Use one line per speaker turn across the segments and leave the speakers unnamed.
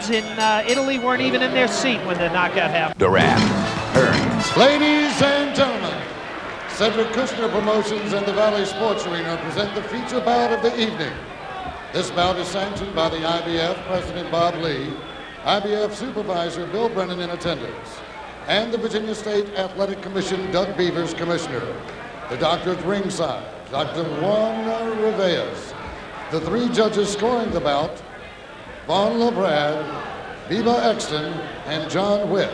fans in Italy weren't even in their seat when the knockout happened.
Durant, Hearns.
Ladies and gentlemen, Cedric Kushner Promotions and the Valley Sports Arena present the feature bout of the evening. This bout is sanctioned by the IBF President Bob Lee, IBF Supervisor Bill Brennan in attendance, and the Virginia State Athletic Commission Doug Beavers Commissioner. The doctor at ringside, Dr. Juan Rivas. The three judges scoring the bout, Vaughn LaBrad, Biba Exton, and John Witt.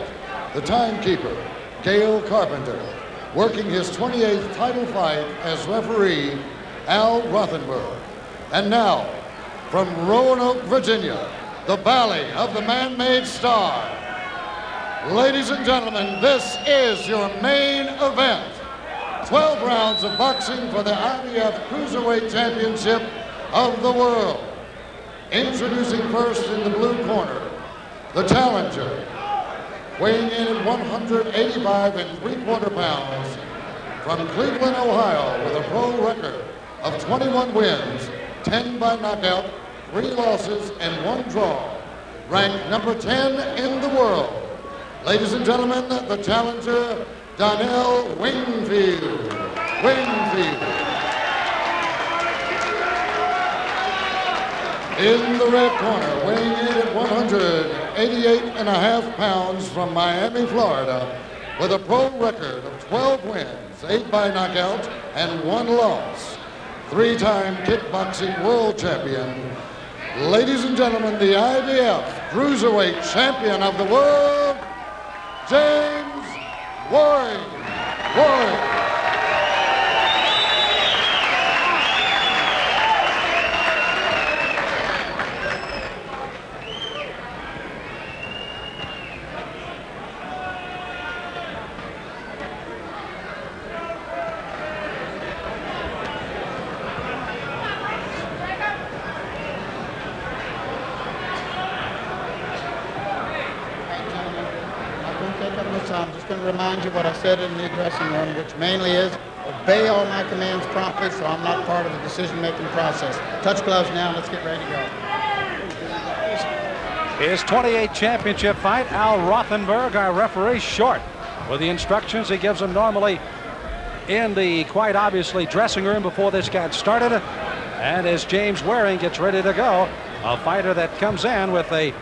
The timekeeper, Gail Carpenter. Working his 28th title fight as referee, Al Rothenberg. And now, from Roanoke, Virginia, the Valley of the Man-Made Star. Ladies and gentlemen, this is your main event. 12 rounds of boxing for the IBF Cruiserweight Championship of the world. Introducing first in the blue corner, the challenger, weighing in at 185 3/4 pounds, from Cleveland, Ohio, with a pro record of 21 wins, 10 by knockout, 3 losses, and 1 draw. Ranked number 10 in the world. Ladies and gentlemen, the challenger, Donnell Wingfield. In the red corner, weighing in at 188.5 pounds, from Miami, Florida, with a pro record of 12 wins, 8 by knockout, and 1 loss. 3-time kickboxing world champion. Ladies and gentlemen, the IBF Cruiserweight Champion of the world, James Waring.
I'm just going to remind you what I said in the dressing room, which mainly is obey all my commands promptly so I'm not part of the decision-making process. Touch gloves now. Let's get ready to go.
His 28th championship fight, Al Rothenberg, our referee, short with the instructions he gives him normally in the, quite obviously, dressing room before this got started. And as James Waring gets ready to go, a fighter that comes in with a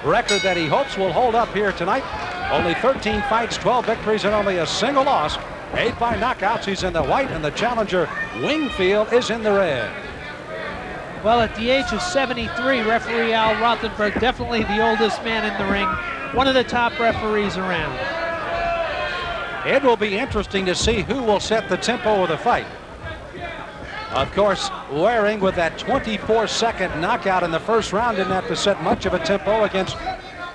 record that he hopes will hold up here tonight. Only 13 fights, 12 victories, and only a single loss. 8 by knockouts. He's in the white, and the challenger, Wingfield, is in the red.
Well, at the age of 73, referee Al Rothenberg, definitely the oldest man in the ring, one of the top referees around.
It will be interesting to see who will set the tempo of the fight. Of course, Waring, with that 24-second knockout in the first round, didn't have to set much of a tempo against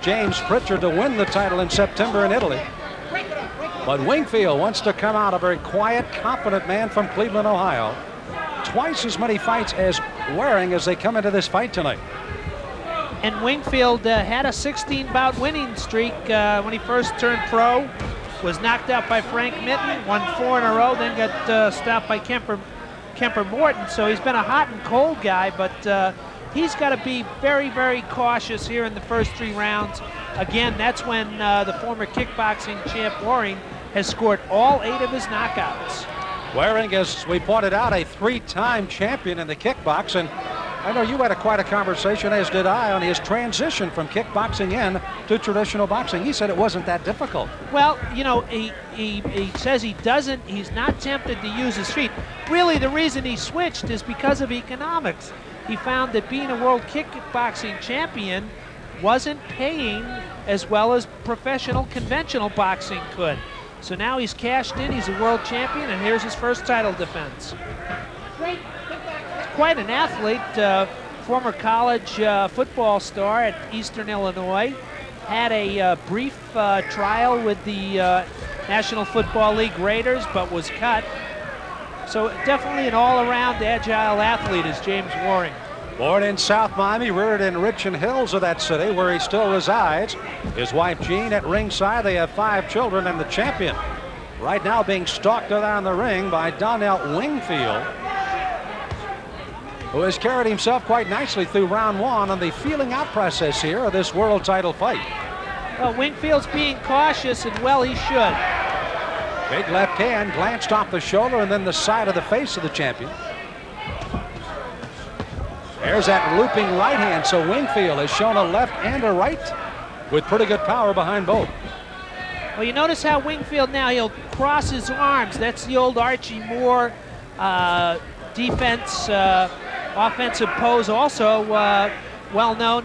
James Pritchard to win the title in September in Italy. But Wingfield wants to come out a very quiet, confident man from Cleveland, Ohio. Twice as many fights as Waring as they come into this fight tonight.
And Wingfield had a 16-bout winning streak when he first turned pro. Was knocked out by Frank Mitten, won 4 in a row, then got stopped by Kemper Morton. So he's been a hot and cold guy, but he's got to be very, very cautious here in the first 3 rounds. Again, that's when the former kickboxing champ Waring has scored all 8 of his knockouts.
Waring, as we pointed out, a 3-time champion in the kickbox, and I know you had quite a conversation, as did I, on his transition from kickboxing in to traditional boxing. He said it wasn't that difficult.
Well, you know, he says he's not tempted to use his feet. Really, the reason he switched is because of economics. He found that being a world kickboxing champion wasn't paying as well as professional conventional boxing could. So now he's cashed in, he's a world champion, and here's his first title defense. Quite an athlete, former college football star at Eastern Illinois. Had a brief trial with the National Football League Raiders, but was cut. So definitely an all-around agile athlete is James Waring.
Born in South Miami, reared in Richland Hills of that city, where he still resides. His wife Jean at ringside. They have 5 children, and the champion right now being stalked around the ring by Donnell Wingfield. who has carried himself quite nicely through round one on the feeling out process here of this world title fight.
Well, Wingfield's being cautious, and well, he should.
Big left hand glanced off the shoulder and then the side of the face of the champion. There's that looping right hand, so Wingfield has shown a left and a right with pretty good power behind both.
Well, you notice how Wingfield now, he'll cross his arms. That's the old Archie Moore defense, offensive pose, also well known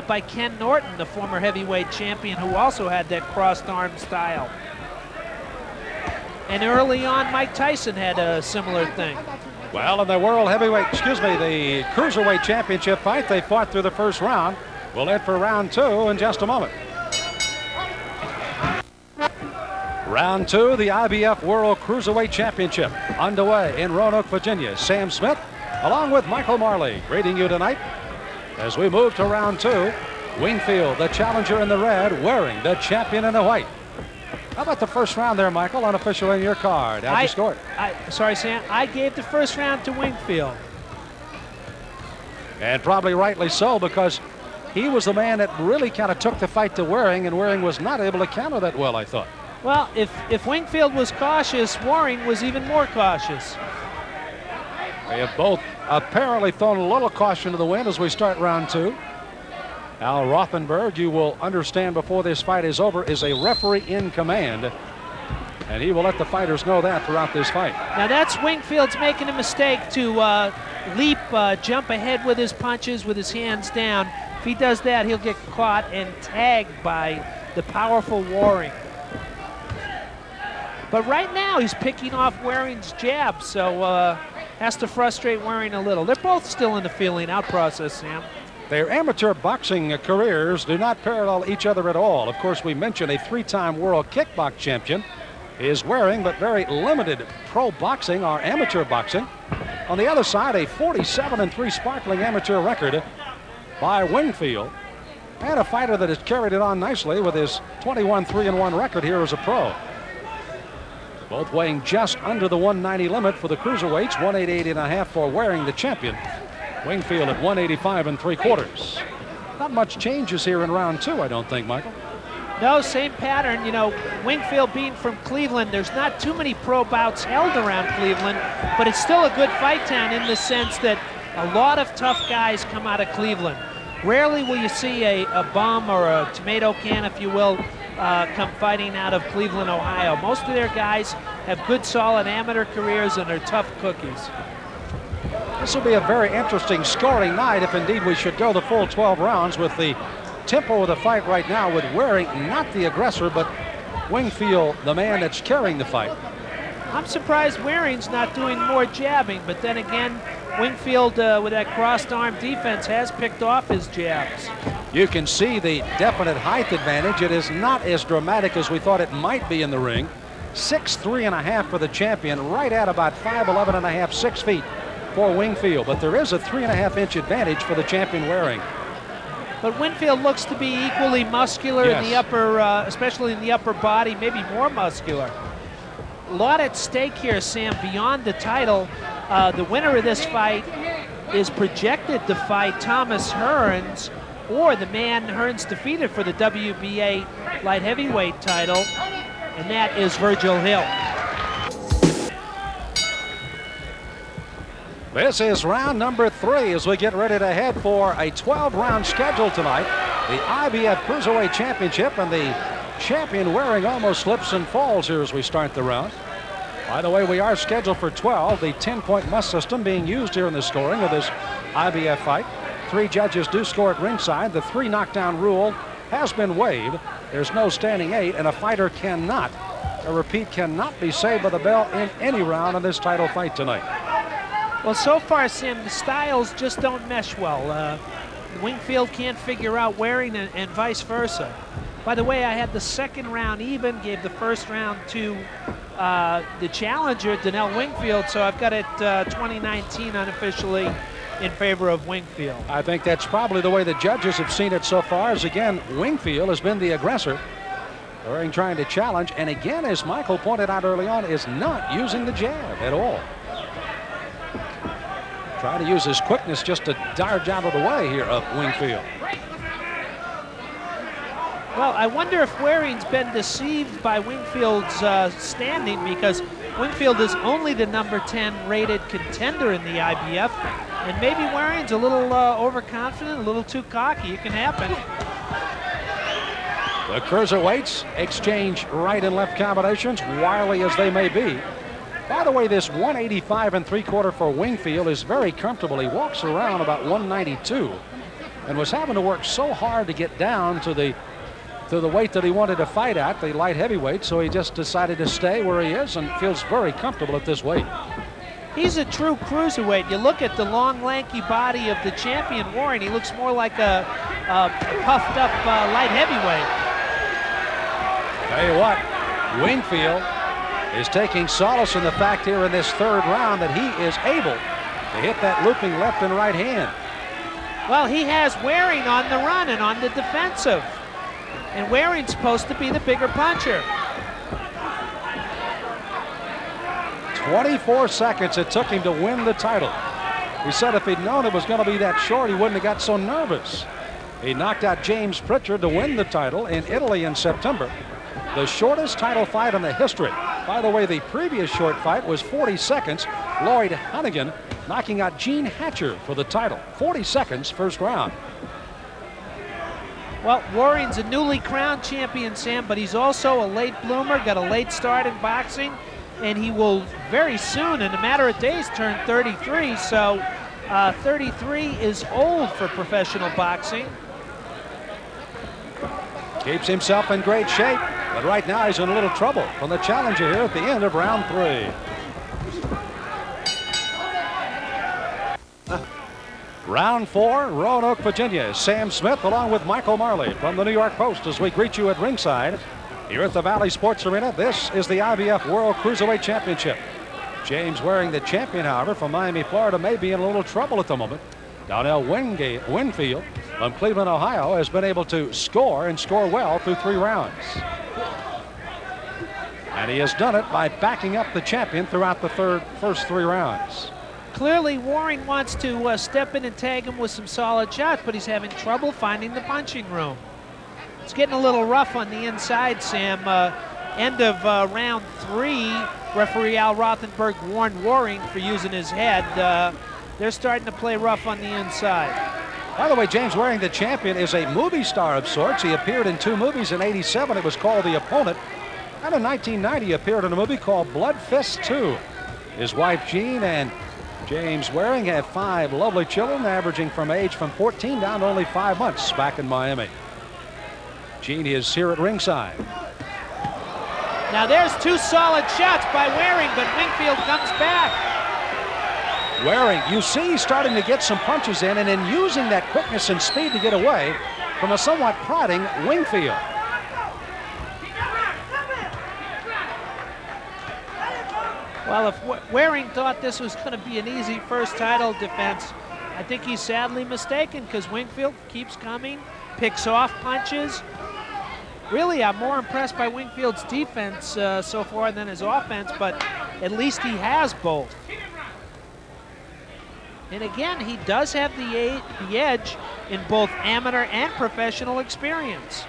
by Ken Norton, the former heavyweight champion, who also had that crossed arm style. And early on, Mike Tyson had a similar thing.
Well, in the the Cruiserweight Championship fight, they fought through the first round. We'll head for round two in just a moment. Round two, the IBF World Cruiserweight Championship underway in Roanoke, Virginia. Sam Smith, along with Michael Marley, greeting you tonight. As we move to round two, Wingfield, the challenger in the red, wearing the champion in the white. How about the first round there, Michael? Unofficial in your card. How'd you score it?
Sorry, Sam. I gave the first round to Wingfield.
And probably rightly so, because he was the man that really kind of took the fight to Waring, and Waring was not able to counter that well, I thought.
Well, if Wingfield was cautious, Waring was even more cautious.
They have both apparently thrown a little caution to the wind as we start round two. Al Rothenberg, you will understand before this fight is over, is a referee in command. And he will let the fighters know that throughout this fight.
Now that's Wingfield's making a mistake to jump ahead with his punches, with his hands down. If he does that, he'll get caught and tagged by the powerful Waring. But right now, he's picking off Waring's jab, so has to frustrate Waring a little. They're both still in the feeling out process, Sam.
Their amateur boxing careers do not parallel each other at all. Of course, we mentioned a three-time world kickbox champion is Waring, but very limited pro boxing or amateur boxing. On the other side, a 47-3 sparkling amateur record by Wingfield, and a fighter that has carried it on nicely with his 21-3-1 record here as a pro. Both weighing just under the 190 limit for the cruiserweights, 188.5 for Waring, the champion. Wingfield at 185 3/4. Not much changes here in round two, I don't think, Michael.
No, same pattern. You know, Wingfield being from Cleveland, there's not too many pro bouts held around Cleveland, but it's still a good fight town in the sense that a lot of tough guys come out of Cleveland. Rarely will you see a bum or a tomato can, if you will, come fighting out of Cleveland, Ohio. Most of their guys have good, solid amateur careers and are tough cookies.
This will be a very interesting scoring night if indeed we should go the full 12 rounds with the tempo of the fight right now, with Waring not the aggressor, but Wingfield the man that's carrying the fight.
I'm surprised Waring's not doing more jabbing, but then again, Wingfield with that crossed arm defense has picked off his jabs.
You can see the definite height advantage. It is not as dramatic as we thought it might be in the ring. 6'3.5" for the champion, right at about 5'11.5", 6 feet for Wingfield, but there is a 3.5-inch advantage for the champion Waring.
But Wingfield looks to be equally muscular in the upper, especially in the upper body, maybe more muscular. A lot at stake here, Sam, beyond the title. The winner of this fight is projected to fight Thomas Hearns, or the man Hearns defeated for the WBA light heavyweight title, and that is Virgil Hill.
This is round number 3 as we get ready to head for a 12-round schedule tonight. The IBF Cruiserweight Championship, and the champion Waring almost slips and falls here as we start the round. By the way, we are scheduled for 12, the 10-point must system being used here in the scoring of this IBF fight. 3 judges do score at ringside. The 3 knockdown rule has been waived. There's no standing 8, and a fighter cannot, I repeat, cannot be saved by the bell in any round in this title fight tonight.
Well, so far, Sam, the styles just don't mesh well. Wingfield can't figure out Waring and vice versa. By the way, I had the second round even, gave the first round to the challenger, Donnell Wingfield, so I've got it 2019 unofficially in favor of Wingfield.
I think that's probably the way the judges have seen it so far, as again, Wingfield has been the aggressor. Waring trying to challenge, and again, as Michael pointed out early on, is not using the jab at all. Trying to use his quickness just to dodge out of the way here of Wingfield.
Well, I wonder if Waring's been deceived by Wingfield's standing, because Wingfield is only the number 10 rated contender in the IBF, and maybe Waring's a little overconfident, a little too cocky. It can happen.
The cruiserweights exchange right and left combinations, wily as they may be. By the way, this 185 3/4 for Wingfield is very comfortable. He walks around about 192 and was having to work so hard to get down to the weight that he wanted to fight at, the light heavyweight, so he just decided to stay where he is and feels very comfortable at this weight.
He's a true cruiserweight. You look at the long, lanky body of the champion Waring, he looks more like a puffed up light heavyweight.
Tell you what, Wingfield is taking solace in the fact here in this third round that he is able to hit that looping left and right hand.
Well, he has Waring on the run and on the defensive. And Waring's supposed to be the bigger puncher.
24 seconds it took him to win the title. He said if he'd known it was going to be that short, he wouldn't have got so nervous. He knocked out James Pritchard to win the title in Italy in September. The shortest title fight in the history. By the way, the previous short fight was 40 seconds. Lloyd Hannigan knocking out Gene Hatcher for the title. 40 seconds, first round.
Well, Waring's a newly crowned champion, Sam, but he's also a late bloomer, got a late start in boxing, and he will very soon, in a matter of days, turn 33. So 33 is old for professional boxing.
Keeps himself in great shape, but right now he's in a little trouble from the challenger here at the end of round 3. Round 4, Roanoke, Virginia. Sam Smith along with Michael Marley from the New York Post as we greet you at ringside here at the Valley Sports Arena. This is the IBF World Cruiserweight Championship. James Waring, the champion, however, from Miami, Florida, may be in a little trouble at the moment. Donnell Wingfield from Cleveland, Ohio, has been able to score and score well through 3 rounds. And he has done it by backing up the champion throughout the first 3 rounds.
Clearly, Waring wants to step in and tag him with some solid shots, but he's having trouble finding the punching room. It's getting a little rough on the inside, Sam. End of round 3, referee Al Rothenberg warned Waring for using his head. They're starting to play rough on the inside.
By the way, James Waring, the champion, is a movie star of sorts. He appeared in 2 movies in '87. It was called The Opponent. And in 1990, he appeared in a movie called Blood Fist 2. His wife, Jean, and James Waring have 5 lovely children, averaging from 14 down to only 5 months back in Miami. Gene is here at ringside.
Now there's 2 solid shots by Waring, but Wingfield comes back.
Waring, you see, he's starting to get some punches in, and then using that quickness and speed to get away from a somewhat prodding Wingfield.
Well, if Waring thought this was going to be an easy first title defense, I think he's sadly mistaken, because Wingfield keeps coming, picks off punches. Really, I'm more impressed by Wingfield's defense so far than his offense, but at least he has both. And again, he does have the edge in both amateur and professional experience.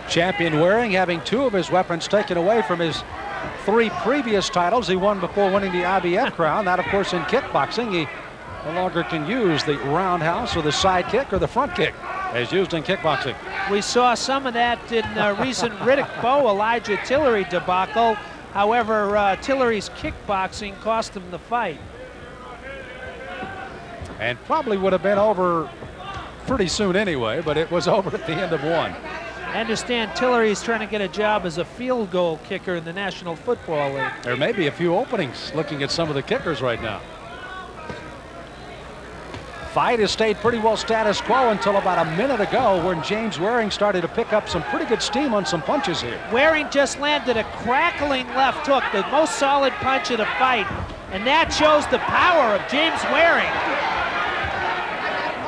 Champion
Waring having 2 of his weapons taken away from his 3 previous titles he won before winning the IBF crown. That, of course, in kickboxing, he no longer can use the roundhouse or the side kick or the front kick as used in kickboxing.
We saw some of that in recent Riddick Bowe Elijah Tillery debacle. However, Tillery's kickboxing cost him the fight.
And probably would have been over pretty soon anyway, but it was over at the end of 1.
I understand Tillery's trying to get a job as a field goal kicker in the National Football League.
There may be a few openings looking at some of the kickers right now. Fight has stayed pretty well status quo until about a minute ago, when James Waring started to pick up some pretty good steam on some punches here.
Waring just landed a crackling left hook, the most solid punch of the fight, and that shows the power of James Waring.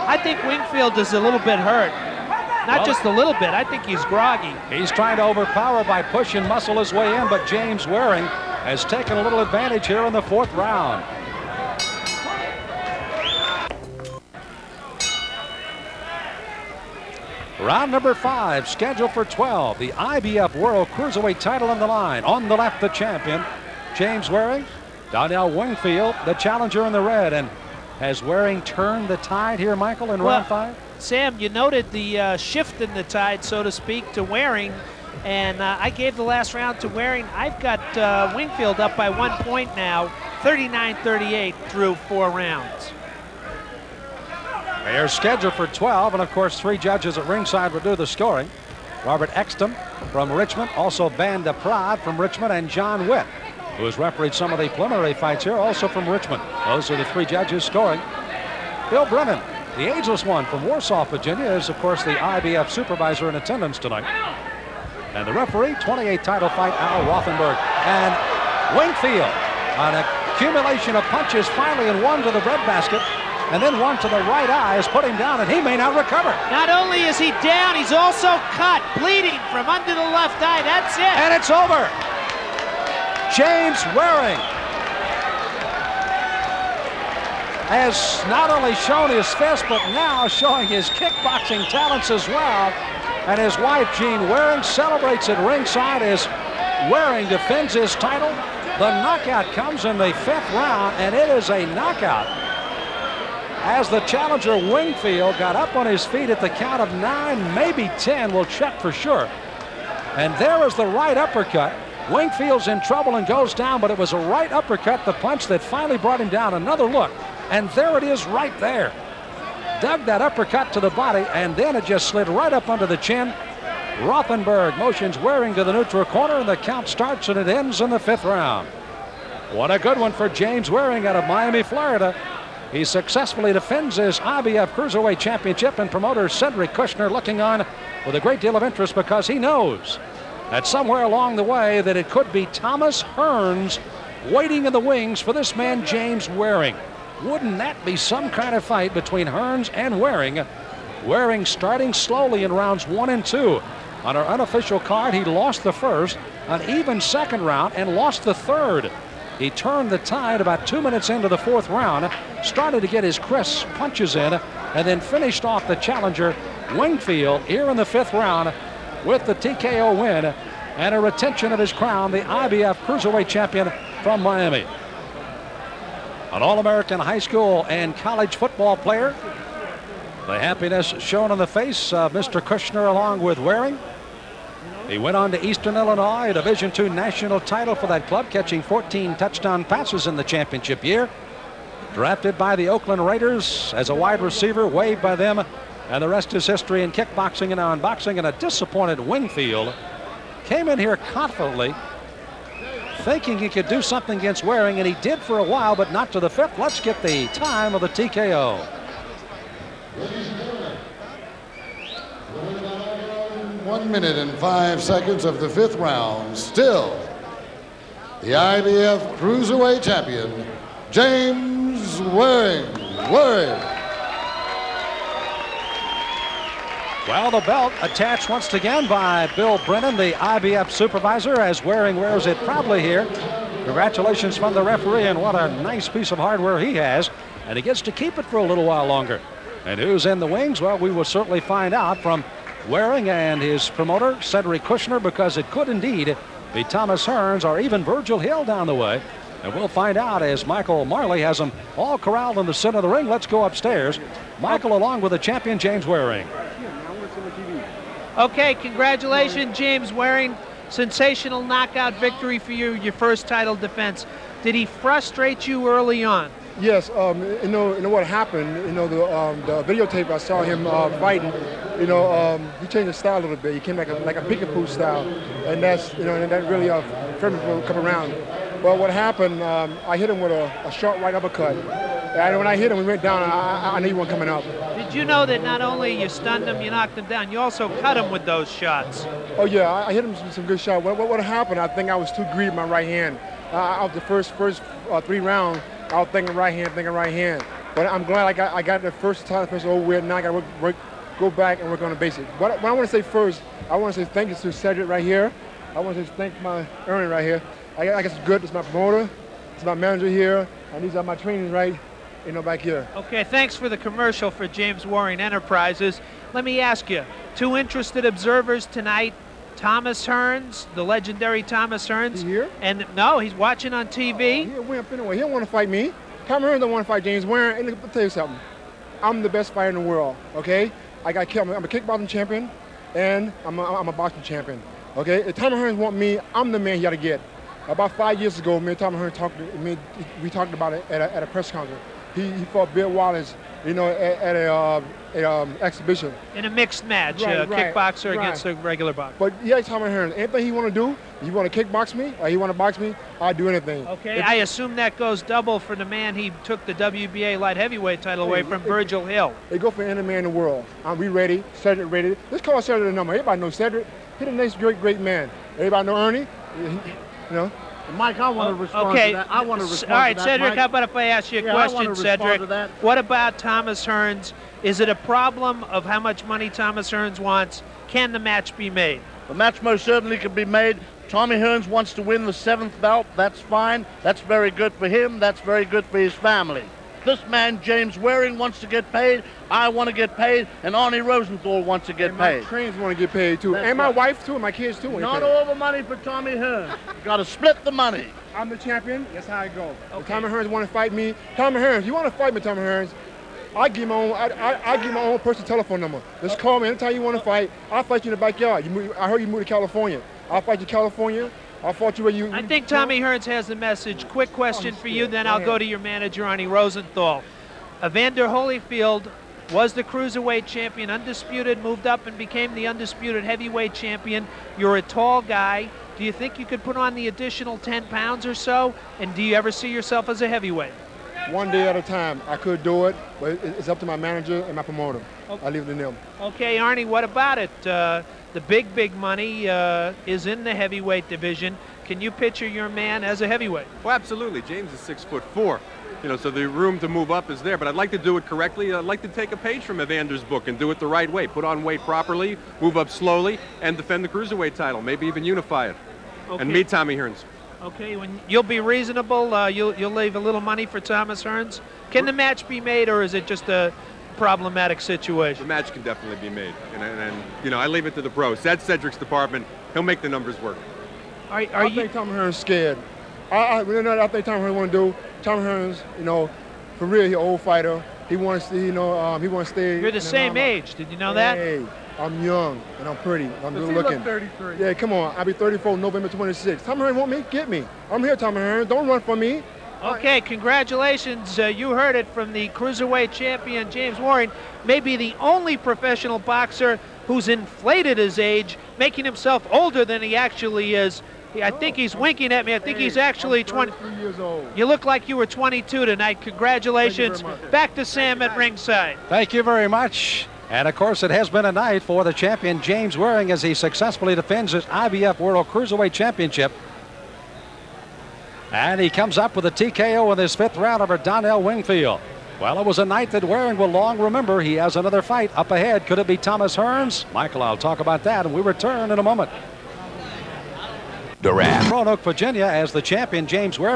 I think Wingfield is a little bit hurt. Not just a little bit, I think he's groggy.
He's trying to overpower by push and muscle his way in, but James Waring has taken a little advantage here in the 4th round. Round number 5, scheduled for 12. The IBF World Cruiserweight title on the line. On the left, the champion, James Waring. Donnell Wingfield, the challenger in the red. And has Waring turned the tide here, Michael, in round 5?
Sam, you noted the shift in the tide, so to speak, to Waring. And I gave the last round to Waring. I've got Wingfield up by 1 point now, 39-38 through 4 rounds.
They are scheduled for 12, and of course 3 judges at ringside will do the scoring. Robert Exton from Richmond, also Van de Praat from Richmond, and John Witt, who has refereed some of the preliminary fights here, also from Richmond. Those are the 3 judges scoring. Bill Brennan, the ageless one from Warsaw, Virginia, is of course the IBF supervisor in attendance tonight. And the referee, 28 title fight, Al Rothenberg. And Wingfield, an accumulation of punches, finally in one to the breadbasket. And then one to the right eye has put him down, and he may not recover.
Not only is he down, he's also cut, bleeding from under the left eye. That's it.
And it's over. James Waring has not only shown his fist, but now showing his kickboxing talents as well. And his wife, Jean Waring, celebrates at ringside as Waring defends his title. The knockout comes in the 5th round, and it is a knockout. As the challenger Wingfield got up on his feet at the count of 9, maybe 10, we'll check for sure. And there is the right uppercut. Wingfield's in trouble and goes down, but it was a right uppercut, the punch that finally brought him down. Another look, and there it is right there. Dug that uppercut to the body, and then it just slid right up under the chin. Rothenberg motions Waring to the neutral corner, and the count starts and it ends in the 5th round. What a good one for James Waring out of Miami, Florida. He successfully defends his IBF Cruiserweight Championship, and promoter Cedric Kushner looking on with a great deal of interest because he knows that somewhere along the way that it could be Thomas Hearns waiting in the wings for this man, James Waring. Wouldn't that be some kind of fight between Hearns and Waring? Waring starting slowly in rounds 1 and 2. On our unofficial card, he lost the first, an even 2nd round, and lost the 3rd. He turned the tide about 2 minutes into the 4th round, started to get his crisp punches in, and then finished off the challenger Wingfield here in the 5th round with the TKO win and a retention of his crown, the IBF Cruiserweight champion from Miami. An All-American high school and college football player. The happiness shown on the face of Mr. Kushner along with Waring. He went on to Eastern Illinois, a Division II national title for that club, catching 14 touchdown passes in the championship year. Drafted by the Oakland Raiders as a wide receiver, waived by them, and the rest is history in kickboxing and now in boxing. And a disappointed Wingfield came in here confidently, thinking he could do something against Waring, and he did for a while, but not to the 5th. Let's get the time of the TKO.
1 minute and 5 seconds of the 5th round. Still, the IBF Cruiserweight champion, James Waring.
Well, the belt attached once again by Bill Brennan, the IBF supervisor, as Waring wears it proudly here. Congratulations from the referee, and what a nice piece of hardware he has. And he gets to keep it for a little while longer. And who's in the wings? Well, we will certainly find out from Waring and his promoter, Cedric Kushner, because it could indeed be Thomas Hearns or even Virgil Hill down the way. And we'll find out as Michael Marley has them all corralled in the center of the ring. Let's go upstairs. Michael along with the champion, James Waring.
Okay, congratulations, James Waring. Sensational knockout victory for you, your first title defense. Did he frustrate you early on?
Yes, you know what happened. You know the videotape I saw him fighting. You know he changed his style a little bit. He came like a peekaboo style, and that's and that really hurt him to come around. Well, what happened? I hit him with a short right uppercut, and when I hit him, we went down. I knew he wasn't coming up.
Did you know that not only you stunned him, you knocked him down, you also cut him with those shots?
Oh yeah, I hit him with some good shots. What happened? I think I was too greedy with my right hand. Out the first 3 rounds, I was thinking right hand. But I'm glad I got the first time, first over with. Now I got to go back and work on the basics. What I want to say first, I want to say thank you to Cedric right here. I want to say thank my Ernie right here. I guess it's good. It's my promoter. It's my manager here. And these are my trainers right, back here.
Okay, thanks for the commercial for James Waring Enterprises. Let me ask you, Two interested observers tonight. Thomas Hearns, the legendary Thomas Hearns.
He here?
And no, he's watching on TV.
He'll win up anyway. He don't want to fight me. Thomas Hearns don't want to fight James Waring. And let me tell you something. I'm the best fighter in the world, okay? I'm a kickboxing champion, and I'm a boxing champion, okay? If Thomas Hearns want me, I'm the man he got to get. About 5 years ago, me and Thomas Hearns we talked about it at a press conference. He fought Bill Wallace, you know, at a exhibition.
In a mixed match,
Right,
kickboxer against a regular boxer.
But yeah, Thomas Hearns, anything he want to do, he want to kickbox me or he want to box me, I'll do anything.
Okay, I assume that goes double for the man he took the WBA light heavyweight title away from, Virgil Hill.
They go for any man in the world. We ready, Cedric ready. Let's call Cedric the number. Everybody knows Cedric. He's the next great man. Everybody know Ernie, you know.
Mike, I want to respond to that. I want to respond
all right,
to that,
Cedric,
Mike.
how about if I ask you a question, Cedric? What about Thomas Hearns? Is it a problem of how much money Thomas Hearns wants? Can the match be made?
The match most certainly can be made. Tommy Hearns wants to win the 7th belt. That's fine. That's very good for him. That's very good for his family. This man, James Waring, wants to get paid. I want to get paid. And Arnie Rosenthal wants to get paid.
My trains want to get paid, too.
That's
and my
right.
wife, too, and my kids, too.
Not all the money for Tommy Hearns. You got to split the money.
I'm the champion. That's how it goes.
Okay.
If Tommy Hearns want to fight me, Tommy Hearns, you want to fight me, Tommy Hearns, I give my own personal telephone number. Just call me anytime you want to fight. I'll fight you in the backyard. I heard you moved to California. I'll fight you in California. I'll fight you where you.
I think Tommy Hearns has the message. Quick question for you, then I'll go to your manager, Arnie Rosenthal. Evander Holyfield was the cruiserweight champion, undisputed, moved up and became the undisputed heavyweight champion. You're a tall guy. Do you think you could put on the additional 10 pounds or so? And do you ever see yourself as a heavyweight?
One day at a time. I could do it, but it's up to my manager and my promoter.
Okay.
I leave it to them.
Okay, Arnie, what about it? The big money is in the heavyweight division. Can you picture your man as a heavyweight?
Well, absolutely. James is 6'4". You know, so the room to move up is there, but I'd like to do it correctly. I'd like to take a page from Evander's book and do it the right way. Put on weight properly, move up slowly, and defend the cruiserweight title. Maybe even unify it.
Okay.
And meet Tommy Hearns.
Okay, when you'll be reasonable, you'll leave a little money for Thomas Hearns. Can the match be made, or is it just a problematic situation?
The match can definitely be made, and you know, I leave it to the pros. That's Cedric's department. He'll make the numbers work.
I
think Tommy Hearns scared. I think Tommy Hearns want to do. Tommy Hearns, you know, for real, he's an old fighter. He wants to, you know, he wants to stay.
You're the same age. Did you know that?
Hey, I'm young and I'm pretty. I'm good looking.
Look 33.
Yeah, come on. I'll be 34 November 26th. Tommy Hearns want me? Get me. I'm here, Tommy Hearns. Don't run from me.
Okay, congratulations. You heard it from the cruiserweight champion, James Waring. Maybe the only professional boxer who's inflated his age, making himself older than he actually is. I think he's winking at me. I think he's actually
23 years old.
You look like you were 22 tonight. Congratulations. Back to Sam at ringside.
Thank you very much. And of course, it has been a night for the champion James Waring as he successfully defends his IBF World Cruiserweight Championship. And he comes up with a TKO in his 5th round over Donnell Wingfield. Well, it was a night that Waring will long remember. He has another fight up ahead. Could it be Thomas Hearns? Michael, I'll talk about that, and we return in a moment.
Durant.
Roanoke, Virginia, as the champion James Waring